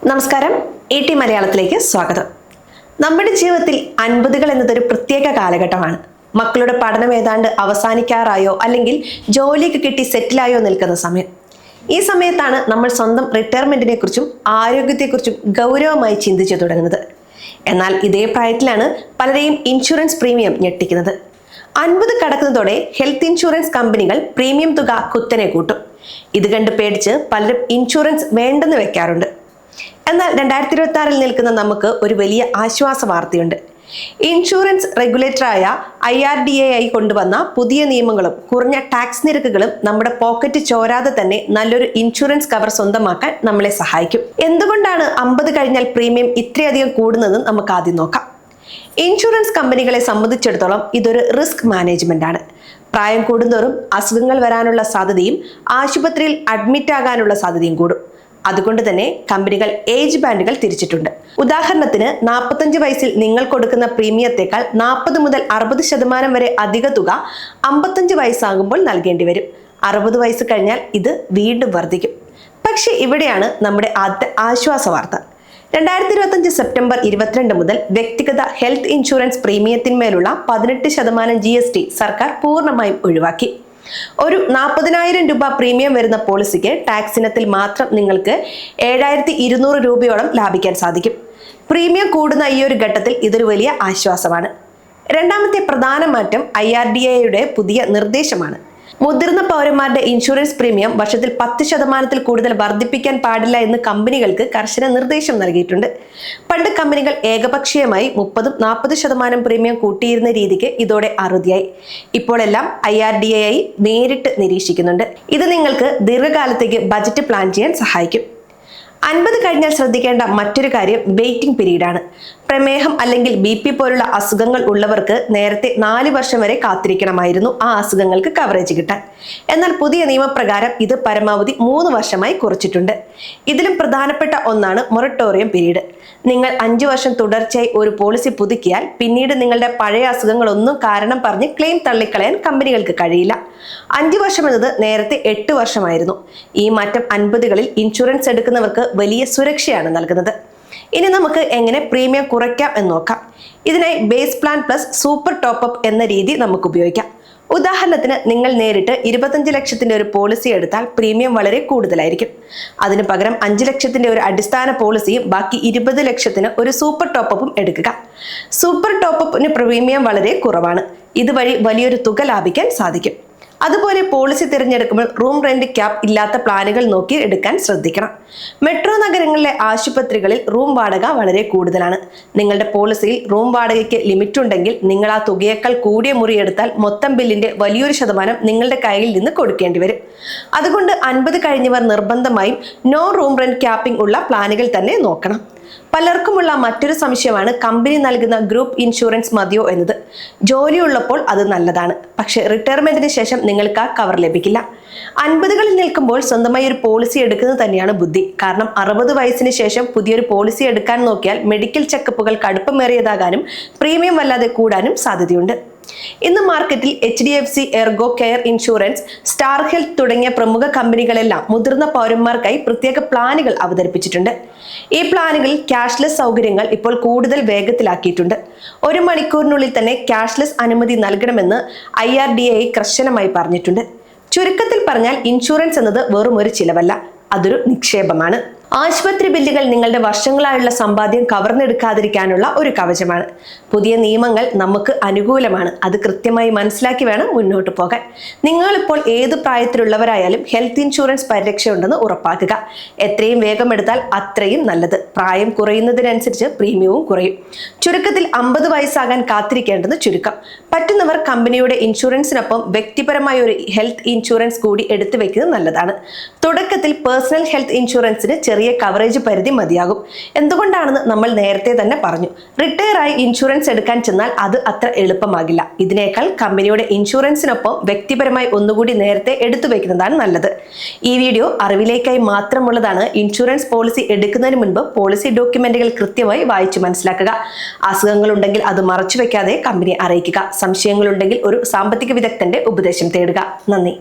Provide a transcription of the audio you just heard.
നമസ്കാരം, ET മലയാളത്തിലേക്ക് സ്വാഗതം. നമ്മുടെ ജീവിതത്തിൽ 50കൾ എന്നതൊരു പ്രത്യേക കാലഘട്ടമാണ്. മക്കളുടെ പഠനം ഏതാണ്ട് അവസാനിക്കാറായോ അല്ലെങ്കിൽ ജോലിക്ക് കിട്ടി സെറ്റിലായോ നിൽക്കുന്ന സമയം. ഈ സമയത്താണ് നമ്മൾ സ്വന്തം റിട്ടയർമെന്റിനെ കുറിച്ചും ആരോഗ്യത്തെക്കുറിച്ചും ഗൗരവമായി ചിന്തിച്ചു തുടങ്ങുന്നത്. എന്നാൽ ഇതേ പ്രായത്തിലാണ് പലരെയും ഇൻഷുറൻസ് പ്രീമിയം ഞെട്ടിക്കുന്നത്. 50 കടക്കുന്നതോടെ ഹെൽത്ത് ഇൻഷുറൻസ് കമ്പനികൾ പ്രീമിയം തുക കുത്തനെ കൂട്ടും. ഇത് കണ്ട് പേടിച്ച് പലരും ഇൻഷുറൻസ് വേണ്ടെന്ന് വെക്കാറുണ്ട്. എന്നാൽ 2026 നിൽക്കുന്ന നമുക്ക് ഒരു വലിയ ആശ്വാസ വാർത്തയുണ്ട്. ഇൻഷുറൻസ് റെഗുലേറ്ററായ IRDAI കൊണ്ടുവന്ന പുതിയ നിയമങ്ങളും കുറഞ്ഞ ടാക്സ് നിരക്കുകളും നമ്മുടെ പോക്കറ്റ് ചോരാതെ തന്നെ നല്ലൊരു ഇൻഷുറൻസ് കവർ സ്വന്തമാക്കാൻ നമ്മളെ സഹായിക്കും. എന്തുകൊണ്ടാണ് 50 കഴിഞ്ഞാൽ പ്രീമിയം ഇത്രയധികം കൂടുന്നതെന്ന് നമുക്ക് ആദ്യം നോക്കാം. ഇൻഷുറൻസ് കമ്പനികളെ സംബന്ധിച്ചിടത്തോളം ഇതൊരു റിസ്ക് മാനേജ്മെന്റ് ആണ്. പ്രായം കൂടുന്തോറും അസുഖങ്ങൾ വരാനുള്ള സാധ്യതയും ആശുപത്രിയിൽ അഡ്മിറ്റ് ആകാനുള്ള സാധ്യതയും കൂടും. അതുകൊണ്ട് തന്നെ കമ്പനികൾ ഏജ് ബാൻഡുകൾ തിരിച്ചിട്ടുണ്ട്. ഉദാഹരണത്തിന് 45 വയസ്സിൽ നിങ്ങൾ കൊടുക്കുന്ന പ്രീമിയത്തെക്കാൾ 40 മുതൽ 60% വരെ അധിക തുക 55 വയസ്സാകുമ്പോൾ നൽകേണ്ടി വരും. 60 വയസ്സ് കഴിഞ്ഞാൽ ഇത് വീണ്ടും വർദ്ധിക്കും. പക്ഷെ ഇവിടെയാണ് നമ്മുടെ ആദ്യ ആശ്വാസ വാർത്ത. 2025 സെപ്റ്റംബർ 22 മുതൽ വ്യക്തിഗത ഹെൽത്ത് ഇൻഷുറൻസ് പ്രീമിയത്തിന്മേലുള്ള 18% GST സർക്കാർ പൂർണ്ണമായും ഒഴിവാക്കി. ഒരു 40,000 രൂപ പ്രീമിയം വരുന്ന പോളിസിക്ക് ടാക്സ് ഇനത്തിൽ മാത്രം നിങ്ങൾക്ക് 7,200 രൂപയോളം ലാഭിക്കാൻ സാധിക്കും. പ്രീമിയം കൂടുന്ന ഈ ഒരു ഘട്ടത്തിൽ ഇതൊരു വലിയ ആശ്വാസമാണ്. രണ്ടാമത്തെ പ്രധാന മാറ്റം IRDAI പുതിയ നിർദ്ദേശമാണ്. മുതിർന്ന പൗരന്മാരുടെ ഇൻഷുറൻസ് പ്രീമിയം വർഷത്തിൽ 10% കൂടുതൽ വർദ്ധിപ്പിക്കാൻ പാടില്ല എന്ന് കമ്പനികൾക്ക് കർശന നിർദ്ദേശം നൽകിയിട്ടുണ്ട്. പണ്ട് കമ്പനികൾ ഏകപക്ഷീയമായി 30-40% പ്രീമിയം കൂട്ടിയിരുന്ന രീതിക്ക് ഇതോടെ അറുതിയായി. ഇപ്പോൾ എല്ലാം IRDAI നേരിട്ട് നിരീക്ഷിക്കുന്നുണ്ട്. ഇത് നിങ്ങൾക്ക് ദീർഘകാലത്തേക്ക് ബജറ്റ് പ്ലാൻ ചെയ്യാൻ സഹായിക്കും. 50 കഴിഞ്ഞാൽ ശ്രദ്ധിക്കേണ്ട മറ്റൊരു കാര്യം വെയിറ്റിംഗ് പീരീഡ് ആണ്. പ്രമേഹം അല്ലെങ്കിൽ BP പോലുള്ള അസുഖങ്ങൾ ഉള്ളവർക്ക് നേരത്തെ 4 വർഷം വരെ കാത്തിരിക്കണമായിരുന്നു ആ അസുഖങ്ങൾക്ക് കവറേജ് കിട്ടാൻ. എന്നാൽ പുതിയ നിയമപ്രകാരം ഇത് പരമാവധി 3 വർഷമായി കുറച്ചിട്ടുണ്ട്. ഇതിലും പ്രധാനപ്പെട്ട ഒന്നാണ് മൊറട്ടോറിയം പീരീഡ്. നിങ്ങൾ 5 വർഷം തുടർച്ചയായി ഒരു പോളിസി പുതുക്കിയാൽ പിന്നീട് നിങ്ങളുടെ പഴയ അസുഖങ്ങളൊന്നും കാരണം പറഞ്ഞ് ക്ലെയിം തള്ളിക്കളയാൻ കമ്പനികൾക്ക് കഴിയില്ല. 5 വർഷം എന്നത് നേരത്തെ 8 വർഷമായിരുന്നു. ഈ മാറ്റം 50കളിൽ ഇൻഷുറൻസ് എടുക്കുന്നവർക്ക് വലിയ സുരക്ഷയാണ് നൽകുന്നത്. ഇനി നമുക്ക് എങ്ങനെ പ്രീമിയം കുറയ്ക്കാം എന്ന് നോക്കാം. ഇതിനായി base plan plus super top എന്ന രീതി നമുക്ക് ഉപയോഗിക്കാം. ഉദാഹരണത്തിന് നിങ്ങൾ നേരിട്ട് 25 ലക്ഷത്തിന്റെ ഒരു പോളിസി എടുത്താൽ പ്രീമിയം വളരെ കൂടുതലായിരിക്കും. അതിനു പകരം 5 ലക്ഷത്തിന്റെ ഒരു അടിസ്ഥാന പോളിസിയും ബാക്കി 20 ലക്ഷത്തിന് ഒരു സൂപ്പർ ടോപ്പും എടുക്കുക. സൂപ്പർ ടോപ്പിന് പ്രീമിയം വളരെ കുറവാണ്. ഇതുവഴി വലിയൊരു തുക ലാഭിക്കാൻ സാധിക്കും. അതുപോലെ പോളിസി തിരഞ്ഞെടുക്കുമ്പോൾ റൂം റെന്റ് ക്യാപ് ഇല്ലാത്ത പ്ലാനുകൾ നോക്കി എടുക്കാൻ ശ്രദ്ധിക്കണം. മെട്രോ നഗരങ്ങളിലെ ആശുപത്രികളിൽ റൂം വാടക വളരെ കൂടുതലാണ്. നിങ്ങളുടെ പോളിസിയിൽ റൂം വാടകയ്ക്ക് ലിമിറ്റ് ഉണ്ടെങ്കിൽ നിങ്ങൾ ആ തുകയേക്കാൾ കൂടിയ മുറി എടുത്താൽ മൊത്തം ബില്ലിന്റെ വലിയൊരു ശതമാനം നിങ്ങളുടെ കയ്യിൽ നിന്ന് കൊടുക്കേണ്ടി വരും. അതുകൊണ്ട് 50 കഴിഞ്ഞവർ നിർബന്ധമായും നോ റൂം റെന്റ് ക്യാപ്പിംഗ് ഉള്ള പ്ലാനുകൾ തന്നെ നോക്കണം. പലർക്കുമുള്ള മറ്റൊരു സംശയമാണ് കമ്പനി നൽകുന്ന ഗ്രൂപ്പ് ഇൻഷുറൻസ് മതിയോ എന്നത്. ജോലിയുള്ളപ്പോൾ അത് നല്ലതാണ്, പക്ഷെ റിട്ടയർമെന്റിന് ശേഷം നിങ്ങൾക്ക് ആ കവർ ലഭിക്കില്ല. 50കളിൽ നിൽക്കുമ്പോൾ സ്വന്തമായി ഒരു പോളിസി എടുക്കുന്നത് തന്നെയാണ് ബുദ്ധി. കാരണം 60 വയസ്സിന് ശേഷം പുതിയൊരു പോളിസി എടുക്കാൻ നോക്കിയാൽ മെഡിക്കൽ ചെക്കപ്പുകൾ കടുപ്പമേറിയതാകാനും പ്രീമിയം വല്ലാതെ കൂടാനും സാധ്യതയുണ്ട്. ഇന്ന് മാർക്കറ്റിൽ HDFC, Ergo care insurance, star health തുടങ്ങിയ പ്രമുഖ കമ്പനികളെല്ലാം മുതിർന്ന പൗരന്മാർക്കായി പ്രത്യേക പ്ലാനുകൾ അവതരിപ്പിച്ചിട്ടുണ്ട്. ഈ പ്ലാനുകളിൽ ക്യാഷ്ലെസ് സൗകര്യങ്ങൾ ഇപ്പോൾ കൂടുതൽ വേഗത്തിലാക്കിയിട്ടുണ്ട്. 1 മണിക്കൂറിനുള്ളിൽ തന്നെ ക്യാഷ്ലെസ് അനുമതി നൽകണമെന്ന് IRDAI കർശനമായി പറഞ്ഞിട്ടുണ്ട്. ചുരുക്കത്തിൽ പറഞ്ഞാൽ ഇൻഷുറൻസ് എന്നത് വെറും ഒരു ചിലവല്ല, അതൊരു നിക്ഷേപമാണ്. ആശുപത്രി ബില്ലുകൾ നിങ്ങളുടെ വർഷങ്ങളായുള്ള സമ്പാദ്യം കവർന്നെടുക്കാതിരിക്കാനുള്ള ഒരു കവചമാണ്. പുതിയ നിയമങ്ങൾ നമുക്ക് അനുകൂലമാണ്. അത് കൃത്യമായി മനസ്സിലാക്കി വേണം മുന്നോട്ട് പോകാൻ. നിങ്ങളിപ്പോൾ ഏത് പ്രായത്തിലുള്ളവരായാലും ഹെൽത്ത് ഇൻഷുറൻസ് പരിരക്ഷയുണ്ടെന്ന് ഉറപ്പാക്കുക. എത്രയും വേഗം എടുത്താൽ അത്രയും നല്ലത്. പ്രായം കുറയുന്നതിനനുസരിച്ച് പ്രീമിയവും കുറയും. ചുരുക്കത്തിൽ 50 വയസ്സാകാൻ കാത്തിരിക്കേണ്ടത് ചുരുക്കം. പറ്റുന്നവർ കമ്പനിയുടെ ഇൻഷുറൻസിനൊപ്പം വ്യക്തിപരമായ ഒരു ഹെൽത്ത് ഇൻഷുറൻസ് കൂടി എടുത്തു വെക്കുന്നത് നല്ലതാണ്. തുടക്കത്തിൽ പേഴ്സണൽ ഹെൽത്ത് ഇൻഷുറൻസിന് ചെറിയ കവറേജ് പരിധി മതിയാകും. എന്തുകൊണ്ടാണെന്ന് നമ്മൾ നേരത്തെ തന്നെ പറഞ്ഞു. റിട്ടയർ ആയി ഇൻഷുറൻസ് എടുക്കാൻ ചെന്നാൽ അത് അത്ര എളുപ്പമാകില്ല. ഇതിനേക്കാൾ കമ്പനിയുടെ ഇൻഷുറൻസിനൊപ്പം വ്യക്തിപരമായി ഒന്നുകൂടി നേരത്തെ എടുത്തു വെക്കുന്നതാണ് നല്ലത്. ഈ വീഡിയോ അറിവിലേക്കായി മാത്രമുള്ളതാണ്. ഇൻഷുറൻസ് പോളിസി എടുക്കുന്നതിന് മുൻപ് പോളിസി ഡോക്യുമെന്റുകൾ കൃത്യമായി വായിച്ചു മനസ്സിലാക്കുക. അസുഖങ്ങൾ ഉണ്ടെങ്കിൽ അത് മറച്ചു വെക്കാതെ കമ്പനിയെ അറിയിക്കുക. സംശയങ്ങളുണ്ടെങ്കിൽ ഒരു സാമ്പത്തിക വിദഗ്ധന്റെ ഉപദേശം തേടുക. നന്ദി.